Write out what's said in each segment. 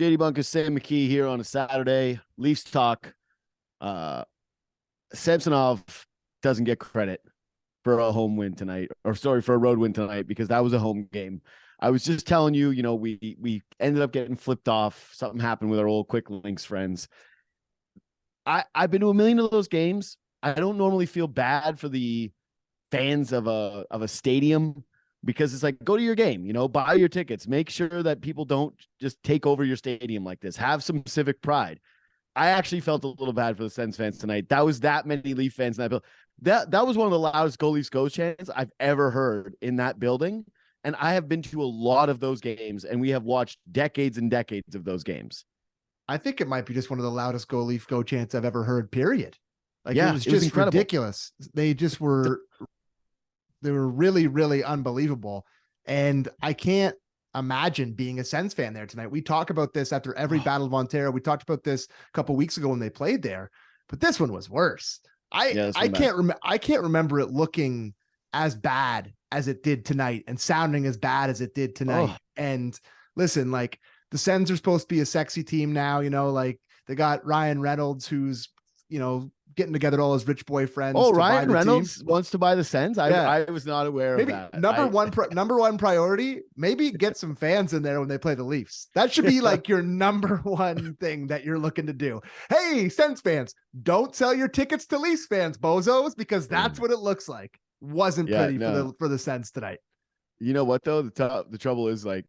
JD Bunkis, Sam McKee here on a Saturday. Leafs talk. Samsonov doesn't get credit for a home win tonight, or sorry, for a road win tonight, because that was a home game. I was just telling you, we ended up getting flipped off. Something happened with our old Quick Links friends. I've been to a million of those games. I don't normally feel bad for the fans of a stadium, because it's like, go to your game, buy your tickets, make sure that people don't just take over your stadium like this. Have some civic pride. I actually felt a little bad for the Sens fans tonight. That was that many Leaf fans in that building. That was one of the loudest Go Leafs Go chants I've ever heard in that building. And I have been to a lot of those games, and we have watched decades and decades of those games. I think it might be just one of the loudest Go Leaf Go chants I've ever heard, period. Like, yeah, it was just ridiculous. They just were, really, really unbelievable. And I can't imagine being a Sens fan there tonight. We talk about this after every Battle of Ontario. We talked about this a couple of weeks ago when they played there, but this one was worse. I can't remember it looking as bad as it did tonight and sounding as bad as it did tonight. And listen, like, the Sens are supposed to be a sexy team now, like they got Ryan Reynolds, who's, getting together all his rich boy friends. Oh, Ryan Reynolds wants to buy the Sens. I was not aware of that. Number one priority, maybe get some fans in there when they play the Leafs. That should be like your number one thing that you're looking to do. Hey, Sens fans, don't sell your tickets to Leafs fans, bozos, because that's what it looks like. Wasn't pretty for the Sens tonight. You know what though? The trouble is, like,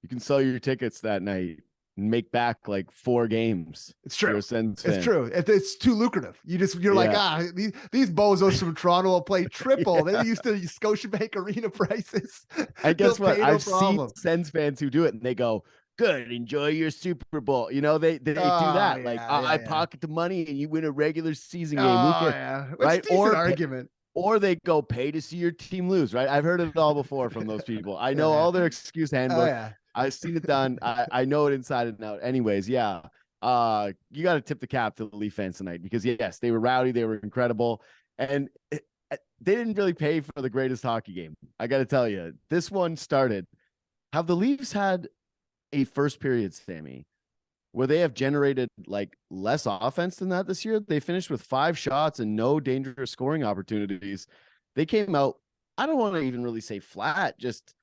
you can sell your tickets that night and make back like 4 games. It's true. It's true. It's too lucrative. You're like, these bozos from Toronto will play triple. They're used to Scotiabank Arena prices. And guess what? I've seen Sens fans who do it, and they go, good, enjoy your Super Bowl. They do that. I pocket the money and you win a regular season game. Right? Or argument. Or they go, pay to see your team lose, right? I've heard it all before from those people. I know all their excuse handbook. I've seen it done. I know it inside and out. Anyways, you got to tip the cap to the Leaf fans tonight, because yes, they were rowdy. They were incredible. And they didn't really pay for the greatest hockey game. I got to tell you, this one started. Have the Leafs had a first period, Sammy, where they have generated like less offense than that this year? They finished with 5 shots and no dangerous scoring opportunities. They came out, I don't want to even really say flat, just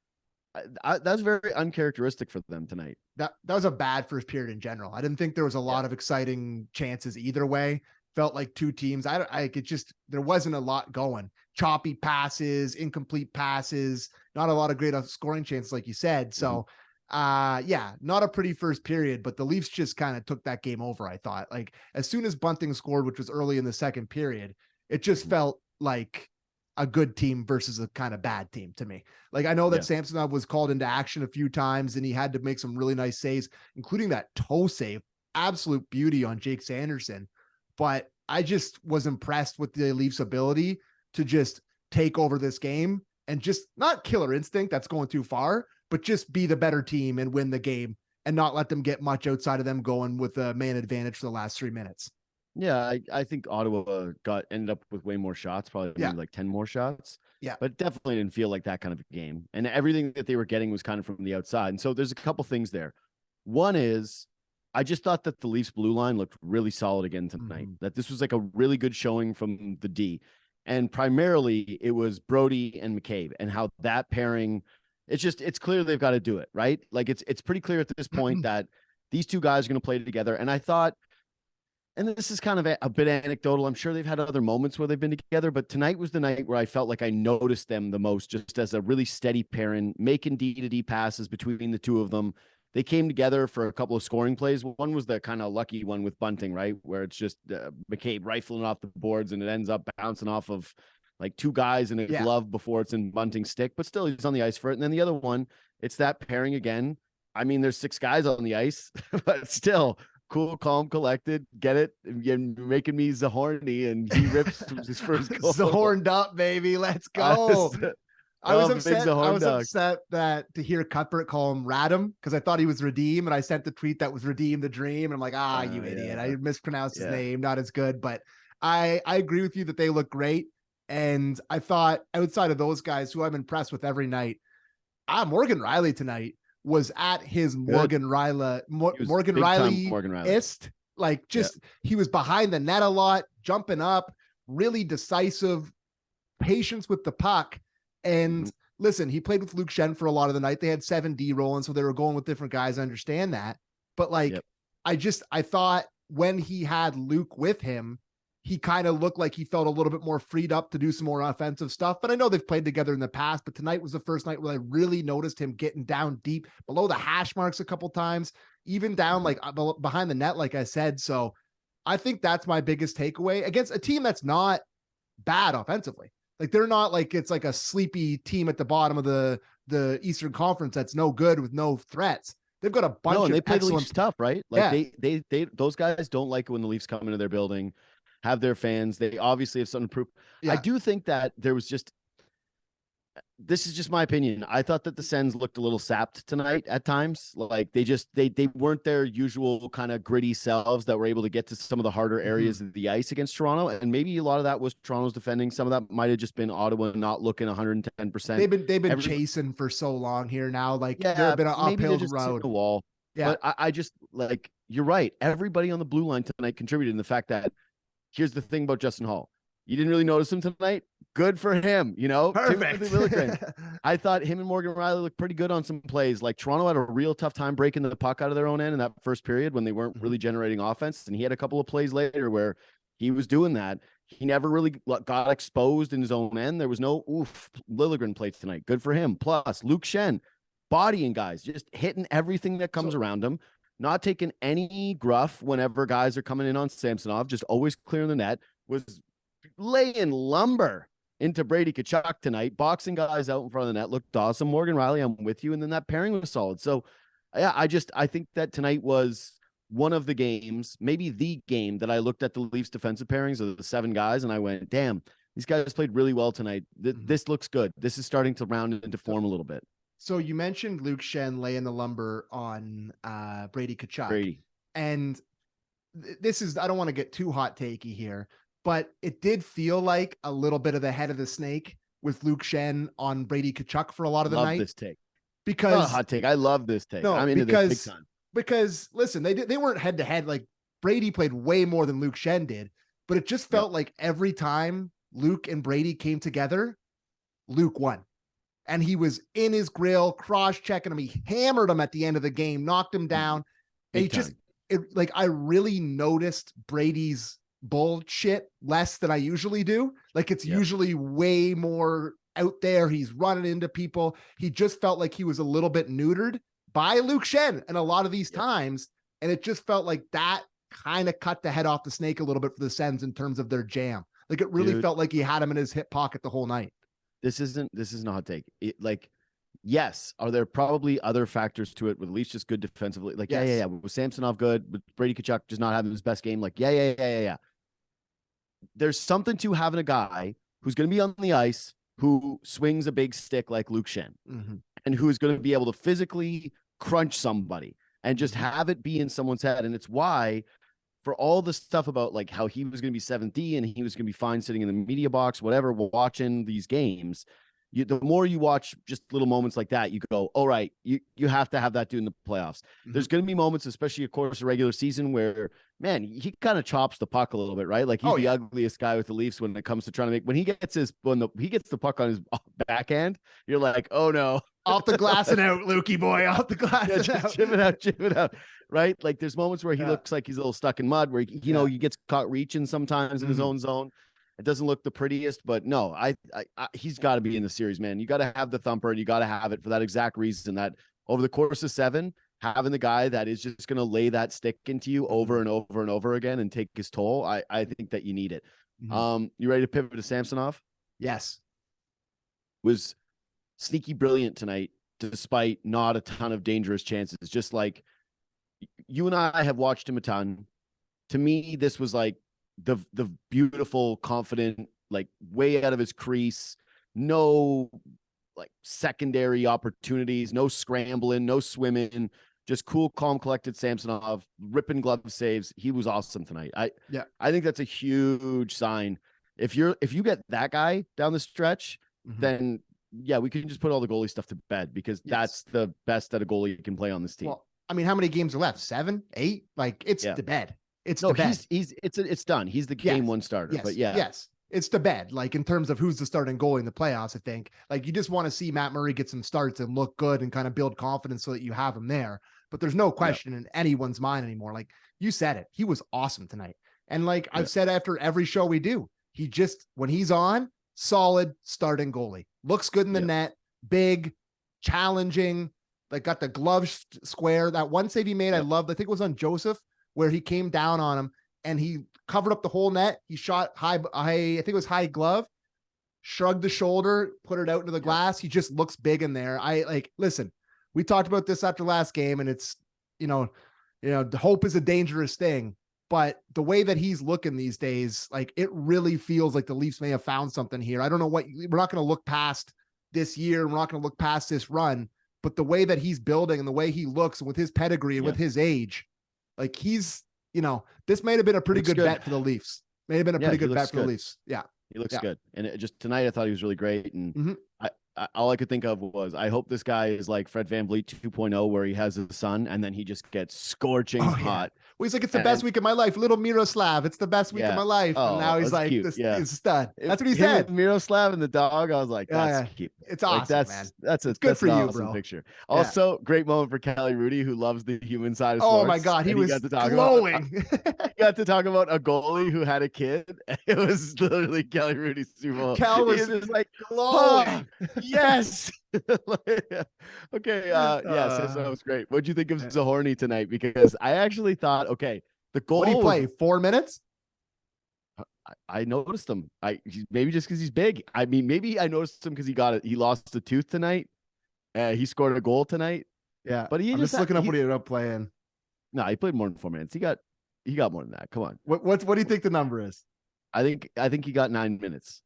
that's very uncharacteristic for them tonight. That was a bad first period in general. I didn't think there was a lot of exciting chances either way. Felt like two teams. There wasn't a lot going. Choppy passes, incomplete passes, not a lot of great scoring chances, like you said. So, not a pretty first period, but the Leafs just kind of took that game over. I thought, like, as soon as Bunting scored, which was early in the second period, it just felt like a good team versus a kind of bad team to me. Like, I know that Samsonov was called into action a few times and he had to make some really nice saves, including that toe save, absolute beauty on Jake Sanderson. But I just was impressed with the Leafs' ability to just take over this game and just not killer instinct, that's going too far, but just be the better team and win the game and not let them get much outside of them going with a man advantage for the last 3 minutes. Yeah, I think Ottawa ended up with way more shots, probably maybe like 10 more shots. Yeah. But definitely didn't feel like that kind of a game. And everything that they were getting was kind of from the outside. And so there's a couple things there. One is, I just thought that the Leafs blue line looked really solid again tonight. That this was like a really good showing from the D. And primarily it was Brody and McCabe, and how that pairing, it's clear they've got to do it, right? Like, it's pretty clear at this point that these two guys are going to play together. And I thought, and this is kind of a bit anecdotal, I'm sure they've had other moments where they've been together, but tonight was the night where I felt like I noticed them the most, just as a really steady pairing, making D-to-D passes between the two of them. They came together for a couple of scoring plays. One was the kind of lucky one with Bunting, right? Where it's just McCabe rifling off the boards and it ends up bouncing off of like 2 guys in a glove before it's in Bunting's stick, but still he's on the ice for it. And then the other one, it's that pairing again. I mean, there's 6 guys on the ice, but still cool, calm, collected. Get it? You're making me Zohorna, and he rips his first goal. Zohorned up, baby. Let's go. I was upset that to hear Kipper call him Radim, because I thought he was Radim, and I sent the tweet that was Radim the Dream, and I'm like, you idiot. I mispronounced his name, not as good. But I agree with you that they look great. And I thought, outside of those guys who I'm impressed with every night, Morgan Rielly tonight was at his Morgan Riley, Morgan Riley ist. Like just he was behind the net a lot, jumping up, really decisive, patience with the puck. And listen, he played with Luke Schenn for a lot of the night. They had 7D rolling, so they were going with different guys. I understand that. But like, I thought when he had Luke with him, he kind of looked like he felt a little bit more freed up to do some more offensive stuff. But I know they've played together in the past, but tonight was the first night where I really noticed him getting down deep below the hash marks a couple times, even down like behind the net, like I said. So I think that's my biggest takeaway against a team that's not bad offensively. Like they're not like it's like a sleepy team at the bottom of the Eastern Conference that's no good with no threats. They've got a bunch of they play excellent the Leafs tough, right? Like they those guys don't like it when the Leafs come into their building, have their fans. They obviously have something to prove. I do think that there was this is just my opinion. I thought that the Sens looked a little sapped tonight at times. Like they weren't their usual kind of gritty selves that were able to get to some of the harder areas of the ice against Toronto. And maybe a lot of that was Toronto's defending. Some of that might have just been Ottawa not looking 110%. They've been chasing for so long here now. Like they've been an uphill road. The wall. Yeah. But I just like, you're right. Everybody on the blue line tonight contributed in the fact that here's the thing about Justin Hall. You didn't really notice him tonight. Good for him, you know. Perfect. I thought him and Morgan Riley looked pretty good on some plays. Like Toronto had a real tough time breaking the puck out of their own end in that first period when they weren't really generating offense. And he had a couple of plays later where he was doing that. He never really got exposed in his own end. There was no Liljegren played tonight. Good for him. Plus Luke Schenn, bodying guys, just hitting everything that comes around him, not taking any gruff whenever guys are coming in on Samsonov, just always clearing the net, was laying lumber into Brady Tkachuk tonight, boxing guys out in front of the net, looked awesome. Morgan Riley, I'm with you. And then that pairing was solid. So yeah, I think that tonight was one of the games, maybe the game that I looked at the Leafs defensive pairings of the 7 guys. And I went, damn, these guys played really well tonight. This looks good. This is starting to round into form a little bit. So you mentioned Luke Schenn laying the lumber on Brady Tkachuk. And this is, I don't want to get too hot takey here, but it did feel like a little bit of the head of the snake with Luke Schenn on Brady Tkachuk for a lot of the night. Love this take. Because hot take. I love this take. I'm into this big time. Because listen, they weren't head to head. Like Brady played way more than Luke Schenn did, but it just felt like every time Luke and Brady came together, Luke won. And he was in his grill, cross-checking him. He hammered him at the end of the game, knocked him down. And I really noticed Brady's bullshit less than I usually do. Like it's usually way more out there. He's running into people. He just felt like he was a little bit neutered by Luke Schenn and a lot of these times. And it just felt like that kind of cut the head off the snake a little bit for the Sens in terms of their jam. Like it really felt like he had him in his hip pocket the whole night. This isn't a hot take. Yes, are there probably other factors to it with at least just good defensively? Like, yeah. Was Samsonov good? Was Brady Tkachuk just not having his best game? Like, yeah. There's something to having a guy who's going to be on the ice who swings a big stick like Luke Schenn and who is going to be able to physically crunch somebody and just have it be in someone's head. And it's why, for all the stuff about like how he was going to be 7D and he was going to be fine sitting in the media box, whatever, watching these games, the more you watch just little moments like that, you go, all right, you have to have that dude in the playoffs. There's going to be moments, especially of course, a regular season where, man, he kind of chops the puck a little bit, right? Like he's the ugliest guy with the Leafs when it comes to trying to make, when he gets the puck on his backhand, you're like, oh no. Off the glass and out, Lukey boy, off the glass and out. Chip it out. Right? Like there's moments where he looks like he's a little stuck in mud, where he gets caught reaching sometimes in his own zone. It doesn't look the prettiest, but no, I he's got to be in the series, man. You got to have the thumper, and you got to have it for that exact reason that over the course of 7, having the guy that is just going to lay that stick into you over and over and over again and take his toll. I think that you need it. You ready to pivot to Samsonov? Yes. Was sneaky brilliant tonight, despite not a ton of dangerous chances. Just like you and I have watched him a ton. To me, this was like the beautiful, confident, like way out of his crease, no like secondary opportunities, no scrambling, no swimming, just cool, calm, collected Samsonov, ripping glove saves. He was awesome tonight. I think that's a huge sign. If you get that guy down the stretch, then yeah, we can just put all the goalie stuff to bed because that's the best that a goalie can play on this team. Well, I mean, how many games are left? 7, 8? Like it's to bed. It's to bed. It's done. He's the game one starter. Yes, but yeah. Yes. It's to bed. Like in terms of who's the starting goalie in the playoffs, I think like you just want to see Matt Murray get some starts and look good and kind of build confidence so that you have him there. But there's no question in anyone's mind anymore. Like you said it, he was awesome tonight. And like I've said after every show we do, he just, when he's on, solid starting goalie. Looks good in the net, big, challenging, like got the glove square. That one save he made, I loved. I think it was on Joseph where he came down on him and he covered up the whole net. He shot high, I think it was high glove, shrugged the shoulder, put it out into the glass. He just looks big in there. Listen, we talked about this after last game and it's, the hope is a dangerous thing, but the way that he's looking these days, like it really feels like the Leafs may have found something here. I don't know what, we're not going to look past this year. We're not going to look past this run, but the way that he's building and the way he looks and with his pedigree and with his age, like he's, this may have been a pretty good bet for the Leafs. May have been a pretty good bet for the Leafs. Yeah. He looks good. And just tonight, I thought he was really great. And all I could think of was, I hope this guy is like Fred VanVleet 2.0, where he has a son and then he just gets scorching hot. Well, he's like, it's the best week of my life. Little Miroslav. It's the best week of my life. And now he's like, this is a stud. That's what he said. Miroslav and the dog. I was like, that's cute. It's awesome, like, man. That's good for an you, awesome bro. picture. Also, great moment for Kelly Rudy, who loves the human side of sports. Oh my God. He was got to talk glowing. He got to talk about a goalie who had a kid. It was literally Kelly Rudy's Super Bowl. Cal was just like, glowing. Yes. Okay. Yes, that was great. What'd you think of Zohorna tonight? Because I actually thought, okay, the goal. What did he play? 4 minutes? I noticed him. Maybe just because he's big. I mean, maybe I noticed him because he lost a tooth tonight. He scored a goal tonight. Yeah, but I'm just looking up what he ended up playing. No, he played more than 4 minutes. He got more than that. Come on. What do you think the number is? I think he got 9 minutes.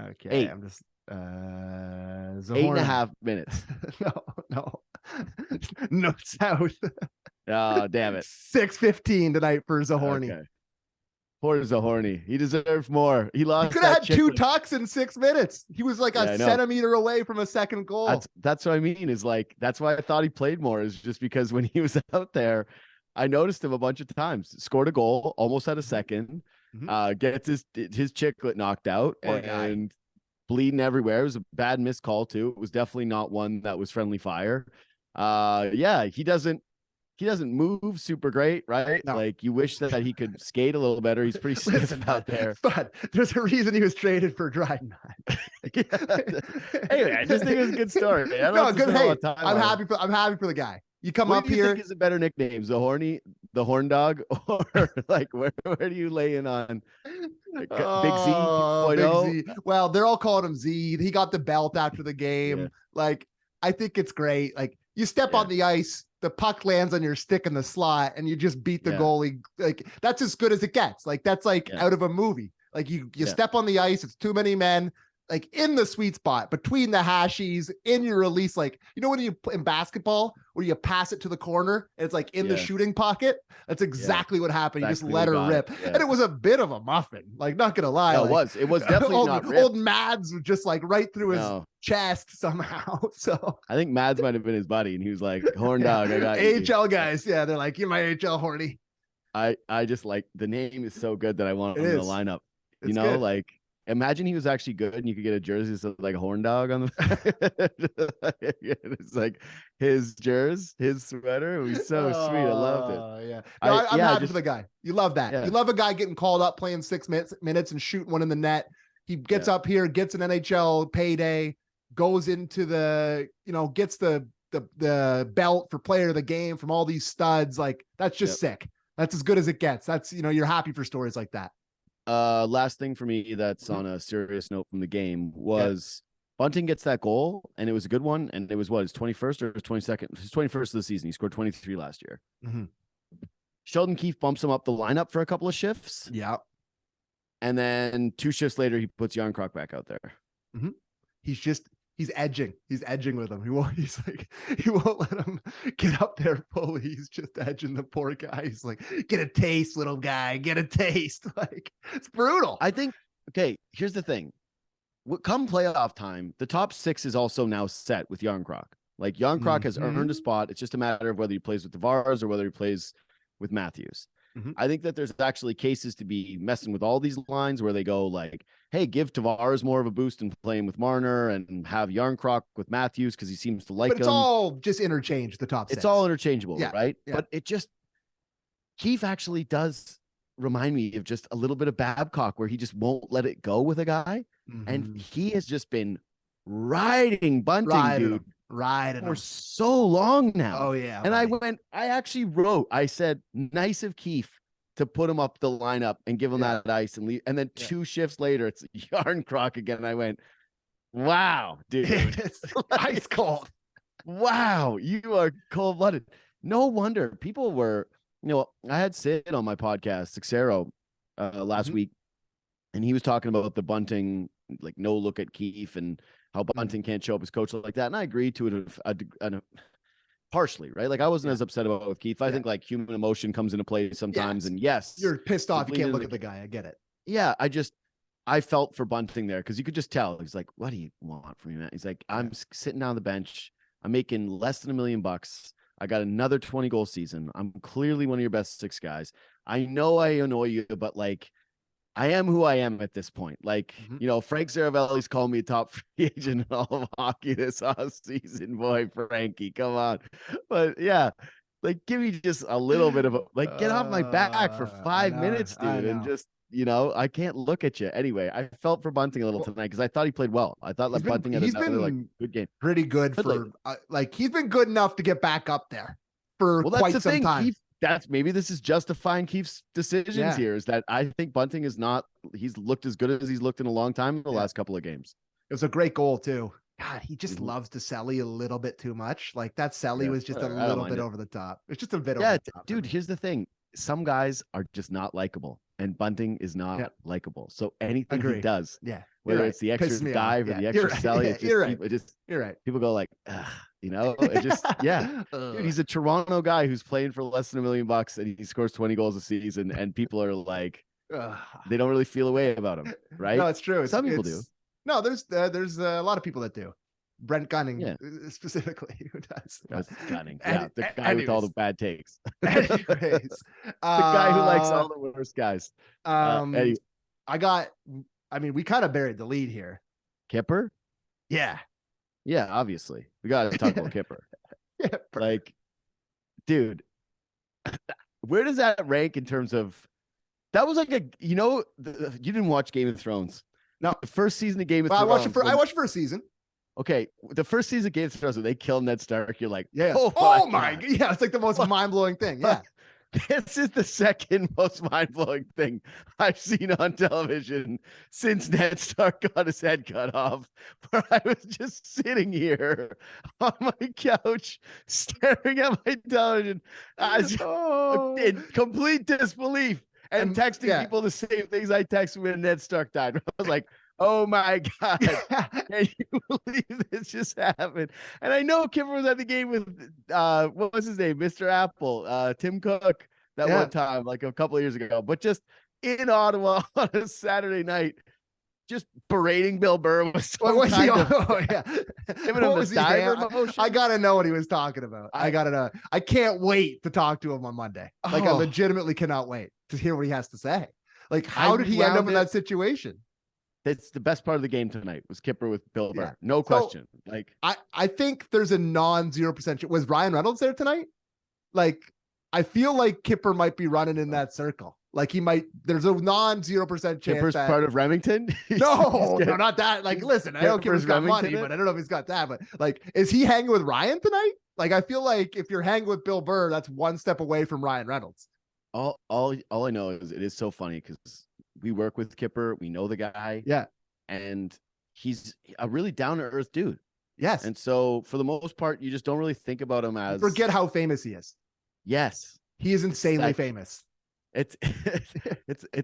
Okay, 8. I'm just Zohorna. 8.5 minutes. No south. Oh, damn it. 6:15 tonight for Zohorna. Okay. Poor Zohorna. He deserved more. He lost. He could have had 2 tucks in 6 minutes. He was like a centimeter away from a second goal. That's what I mean. Is like, that's why I thought he played more, is just because when he was out there, I noticed him a bunch of times. Scored a goal, almost had a second. Gets his chiclet knocked out and bleeding everywhere. It was a bad missed call too. It was definitely not one that was friendly fire. He doesn't move super great, right? No. Like, you wish that he could skate a little better. He's pretty stiff out there. But there's a reason he was traded for Dryden. Anyway, I just think it was a good story. Man. I'm happy for the guy. You come what up do you here. Think is a better nickname, Zohorna, the Horn Dog, or like where do you lay in on Big Z 2.0? Big Z. Well, they're all calling him Z. He got the belt after the game. Yeah. Like, I think it's great. Like, you step on the ice, the puck lands on your stick in the slot, and you just beat the goalie. Like, that's as good as it gets. Like, that's like out of a movie. Like, you step on the ice, it's too many men, like in the sweet spot between the hashies, in your release. Like, when you in basketball where you pass it to the corner and it's like in the shooting pocket, that's exactly what happened. Exactly. You just let her rip. And it was a bit of a muffin, like, not gonna lie. No, like, it was definitely not ripped. Old Mads was just like right through his chest somehow. So I think Mads might have been his buddy, and he was like, Horn Dog, I got you. AHL guys. Yeah, they're like, you're my AHL Horny. I just like, the name is so good that I want him in the lineup. It's good. Like, imagine he was actually good and you could get a jersey that says like a horn dog on the it's like his sweater. It was so sweet. I loved it. Yeah. No, I'm happy for the guy. You love that. Yeah. You love a guy getting called up, playing 6 minutes and shooting one in the net. He gets up here, gets an NHL payday, goes into the, gets the belt for player of the game from all these studs. Like, that's just sick. That's as good as it gets. That's, you're happy for stories like that. Last thing for me that's on a serious note from the game was Bunting gets that goal, and it was a good one, and it was his 21st or his 22nd? His 21st of the season. He scored 23 last year. Sheldon Keefe bumps him up the lineup for a couple of shifts. Yeah. And then 2 shifts later, he puts Yarncroc back out there. He's edging. He's edging with him. He won't let him get up there fully. He's just edging the poor guy. He's like, get a taste, little guy. Get a taste. Like, it's brutal. I think, okay, here's the thing. come playoff time, the top 6 is also now set with Yarncroc. Like Yarncroc has earned a spot. It's just a matter of whether he plays with Tavares or whether he plays with Matthews. I think that there's actually cases to be messing with all these lines where they go like, hey, give Tavares more of a boost and playing with Marner and have Yarncroc with Matthews because he seems to like him. But it's all just interchange, the top 6. It's all interchangeable, Yeah, right? yeah. But it just, Keefe actually does remind me of just a little bit of Babcock where he just won't let it go with a guy. And he has just been riding Bunting, dude. For so long now. Oh yeah. And I actually wrote, I said, nice of Keefe to put him up the lineup and give him that ice and leave. And then 2 shifts later, it's Yarncroc again. And I went, wow, dude. It's ice cold. Wow, you are cold-blooded. No wonder people were, I had Sid on my podcast, Sixero, last week, and he was talking about the Bunting, like no look at Keefe and how Bunting can't show up as coach like that. And I agreed to it partially, right? Like I wasn't as upset about it with Keefe. I think like human emotion comes into play sometimes. And yes, you're pissed off. You can't look at the guy. I get it. Yeah. I felt for Bunting there because you could just tell. He's like, what do you want from me, man? He's like, I'm sitting down the bench. I'm making less than $1 million. I got another 20-goal season. I'm clearly one of your best 6 guys. I know I annoy you, but like, I am who I am at this point. Like, Frank Saravelli's called me a top free agent in all of hockey this offseason. Boy, Frankie, come on. But yeah, like, give me just a little bit of get off my back for 5 minutes, dude. And just, I can't look at you. Anyway, I felt for Bunting a little tonight because I thought he played well. I thought like Bunting had another good game. Pretty good for he's been good enough to get back up there for quite some time. Maybe this is justifying Keefe's decisions here, is that I think Bunting he's looked as good as he's looked in a long time in the last couple of games. It was a great goal too. God, he just loves to Selly a little bit too much. Like that Selly was just a little bit over the top. It's just a bit over the top. Dude, here's the thing. Some guys are just not likable, and Bunting is not likable. So anything he does, whether it's the extra dive or the extra Selly, you're right. People go like, it just, dude, he's a Toronto guy who's playing for less than $1 million and he scores 20 goals a season, and people are like, they don't really feel a way about him, right? No, it's true. Some people do. No, there's a lot of people that do. Brent Gunning specifically, who does. Gunning, the guy with all the bad takes. Anyways, the guy who likes all the worst guys. We kind of buried the lead here. Kipper? Yeah, obviously. We got to talk about Kipper. Like, dude, where does that rank in terms of, that was like you didn't watch Game of Thrones. No, the first season of Game of Thrones. I watched for a season. Okay, the first season of Game of Thrones, when they kill Ned Stark, you're like, oh my God. Yeah, it's like the most mind-blowing thing. Yeah. This is the second most mind-blowing thing I've seen on television since Ned Stark got his head cut off, where I was just sitting here on my couch staring at my television in complete disbelief and texting people the same things I texted when Ned Stark died. I was like, oh my God, can you believe this just happened? And I know Kipper was at the game with, what was his name? Mr. Apple, Tim Cook, that one time, like a couple of years ago, but just in Ottawa on a Saturday night, just berating Bill Burr was so giving him the diver motion. I gotta know what he was talking about. I gotta know. I can't wait to talk to him on Monday. Like I legitimately cannot wait to hear what he has to say. Like, how did he end up in that situation? That's the best part of the game tonight was Kipper with Bill Burr. No question. Like, I think there's a non-0% was Ryan Reynolds there tonight? Like, I feel like Kipper might be running in that circle. Like there's a non-0% chance Kipper's part of Remington. No, not that. Like, listen, I know Kipper's got money, but I don't know if he's got that. But like, is he hanging with Ryan tonight? Like, I feel like if you're hanging with Bill Burr, that's one step away from Ryan Reynolds. All I know is it is so funny because we work with Kipper. We know the guy. Yeah. And he's a really down-to-earth dude. Yes. And so for the most part, you just don't really think about him as... Forget how famous he is. Yes. He is insanely famous. It's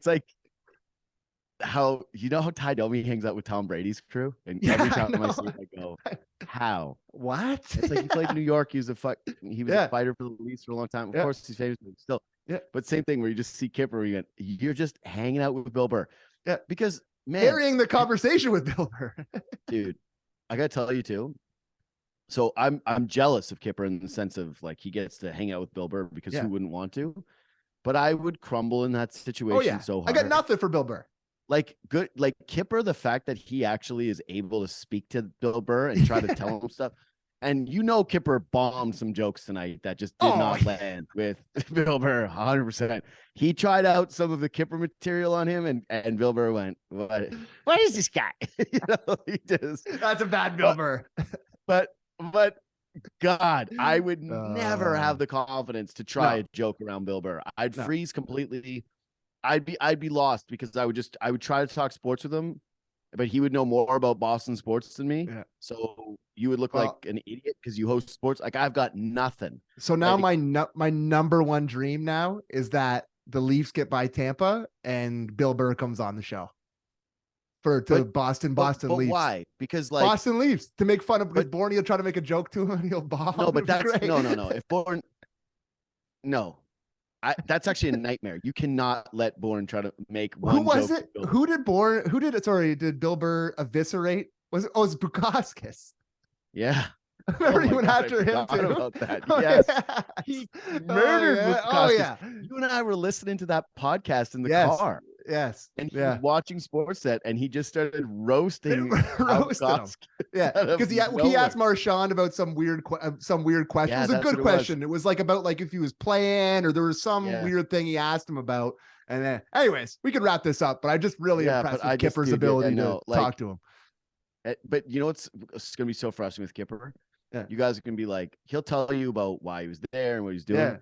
like how, how Ty Domi hangs out with Tom Brady's crew? And every time I see him, I go, how? What? It's like he played in New York. He was a fighter for the Leafs for a long time. Of course, he's famous, but still. Yeah. But same thing where you just see Kipper, you're just hanging out with Bill Burr. Yeah. Because carrying the conversation with Bill Burr. Dude, I gotta tell you too. So I'm jealous of Kipper in the sense of like he gets to hang out with Bill Burr because who wouldn't want to? But I would crumble in that situation so hard. I got nothing for Bill Burr. Like Kipper, the fact that he actually is able to speak to Bill Burr and try to tell him stuff. And Kipper bombed some jokes tonight that just did not land with Bill Burr 100%. He tried out some of the Kipper material on him, and Bill Burr went, what is this guy? He does. That's a bad Bill Burr. But God, I would never have the confidence to try a joke around Bill Burr. I'd freeze completely. I'd be lost because I would try to talk sports with him, but he would know more about Boston sports than me. Yeah. So you would look like an idiot because you host sports. Like I've got nothing. So now my number one dream now is that the Leafs get by Tampa and Bill Burr comes on the show Boston Leafs. Why? Because like Boston Leafs to make fun of because Borny will try to make a joke to him and he'll bomb. No, but that's great. No. If Born, that's actually a nightmare. You cannot let Bourne try to make one. Who was it? Who did Bill Burr eviscerate? Was it Bunkis? Yeah. Remember he went after him too? About that. Yes. Yeah. He murdered Bunkis. You and I were listening to that podcast in the car. Yes. And he was watching Sportsnet and he just started roasting him. Yeah. Because he asked Marchand about some weird question. Yeah, it was a good question. It was like about like if he was playing or there was some weird thing he asked him about. And then anyways, we could wrap this up, but I just really impressed with Kipper's ability to talk to him. But you know what's going to be so frustrating with Kipper? Yeah. You guys are going to be like, he'll tell you about why he was there and what he's doing. Yeah.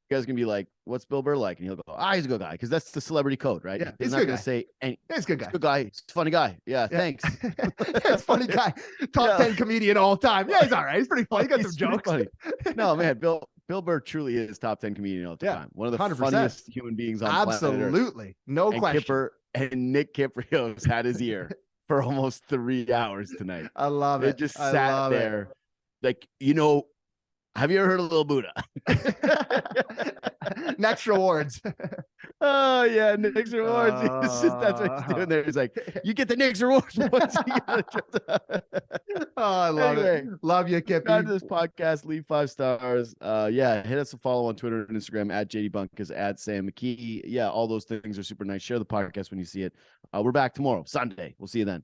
You guys can be like, what's Bill Burr like? And he'll go, he's a good guy. Because that's the celebrity code, right? Yeah, he's not going to say, he's a good guy. He's a good guy. He's a funny guy. Yeah, thanks. He's a funny guy. Top 10 comedian all time. Yeah, he's all right. He's pretty funny. He got some jokes. Funny. No, man, Bill Burr truly is top 10 comedian all time. One of the 100%. Funniest human beings on planet Earth. Absolutely. No question. Kipper and Nick Kiprios had his ear for almost 3 hours tonight. I love it. It just sat there. Like, have you ever heard of Lil Buddha? Next rewards. Oh yeah, Nick's rewards. That's what he's doing there. He's like, you get the Nick's rewards. I love it. Love you, Kippy. Subscribe to this podcast. Leave 5 stars. Hit us a follow on Twitter and Instagram at JD Bunkis, at Sam McKee. Yeah, all those things are super nice. Share the podcast when you see it. We're back tomorrow, Sunday. We'll see you then.